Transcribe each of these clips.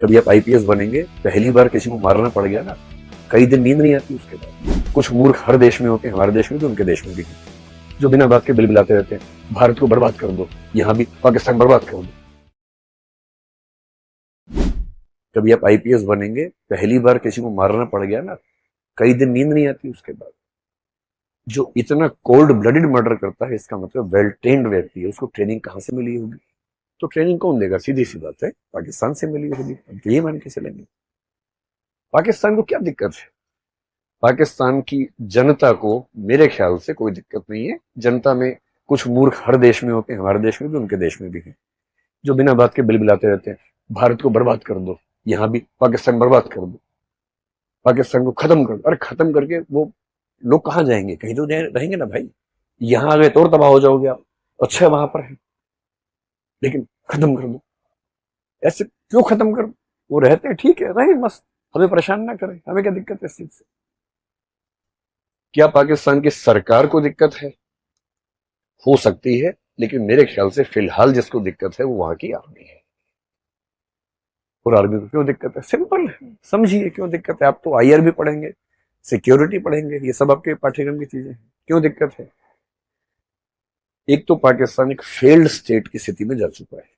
कभी आप आईपीएस बनेंगे, पहली बार किसी को मारना पड़ गया ना, कई दिन नींद नहीं आती उसके बाद। कुछ मूर्ख हर देश में होते हैं, हमारे देश में भी, उनके देश में भी, जो बिना बात के बिलबिलाते रहते हैं, भारत को बर्बाद कर दो, यहां भी पाकिस्तान बर्बाद कर दो। कभी आप आईपीएस बनेंगे, पहली बार किसी को मारना पड़ गया ना, कई दिन नींद नहीं आती उसके बाद। जो इतना कोल्ड ब्लडेड मर्डर करता है, इसका मतलब वेल ट्रेन्ड व्यक्ति है। उसको ट्रेनिंग कहां से मिली होगी? तो ट्रेनिंग कौन देगा? सीधी सी बात है, पाकिस्तान से मिली होगी। अब ये मान के चलेंगे। पाकिस्तान को क्या दिक्कत है? पाकिस्तान की जनता को मेरे ख्याल से कोई दिक्कत नहीं है। जनता में कुछ मूर्ख हर देश में होते हैं, हमारे देश में भी, उनके देश में भी है, जो बिना बात के बिलबिलाते रहते हैं, भारत को बर्बाद कर दो, यहां भी पाकिस्तान बर्बाद कर दो, पाकिस्तान को खत्म कर दो। अरे खत्म करके वो लोग कहां जाएंगे? कहीं तो रहेंगे ना भाई। यहां आ गए तो और तबाह हो जाओगे आप। अच्छा वहां पर है, लेकिन खत्म कर दो। ऐसे क्यों खत्म कर दो? वो रहते हैं, ठीक है, रहे मस्त, हमें परेशान ना करें। हमें क्या दिक्कत है इस चीज से? क्या पाकिस्तान की सरकार को दिक्कत है? हो सकती है, लेकिन मेरे ख्याल से फिलहाल जिसको दिक्कत है वो वहां की आर्मी है। और आर्मी को क्यों दिक्कत है? सिंपल है, समझिए क्यों दिक्कत है। आप तो आईआर भी पढ़ेंगे, सिक्योरिटी पढ़ेंगे, ये सब आपके पाठ्यक्रम की चीजें हैं। क्यों दिक्कत है? एक तो पाकिस्तान एक फेल्ड स्टेट की स्थिति में जा चुका है।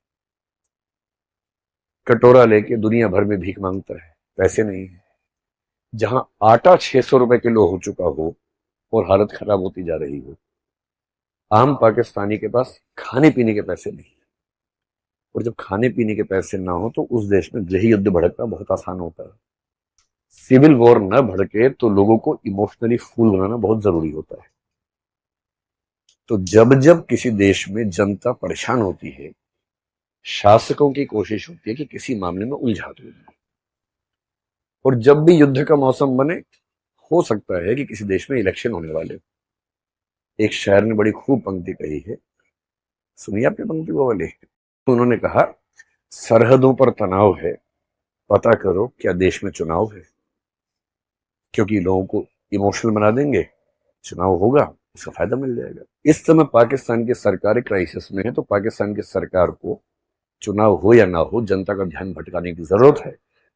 कटोरा लेके दुनिया भर में भीख मांगता है, पैसे नहीं है। जहां आटा 600 रुपए किलो हो चुका हो और हालत खराब होती जा रही हो, आम पाकिस्तानी के पास खाने पीने के पैसे नहीं। और जब खाने पीने के पैसे ना हो तो उस देश में गृह युद्ध भड़कना बहुत आसान होता है। सिविल वॉर न भड़के तो लोगों को इमोशनली फूल बनाना बहुत जरूरी होता है। तो जब जब किसी देश में जनता परेशान होती है, शासकों की कोशिश होती है कि किसी मामले में उलझा दो। और जब भी युद्ध का मौसम बने, हो सकता है कि किसी देश में इलेक्शन होने वाले। एक शायर ने बड़ी खूब पंक्ति कही है, सुनिए आपकी पंक्ति वो वाली। तो उन्होंने कहा, सरहदों पर तनाव है, पता करो क्या देश में चुनाव है। क्योंकि लोगों को इमोशनल बना देंगे, चुनाव होगा, उसका फायदा मिल जाएगा। इस समय पाकिस्तान की सरकार क्राइसिस में है, तो पाकिस्तान की सरकार को चुनाव हो या ना हो, जनता का ध्यान भटकाने की जरूरत है।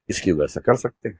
इसकी वजह से कर सकते हैं।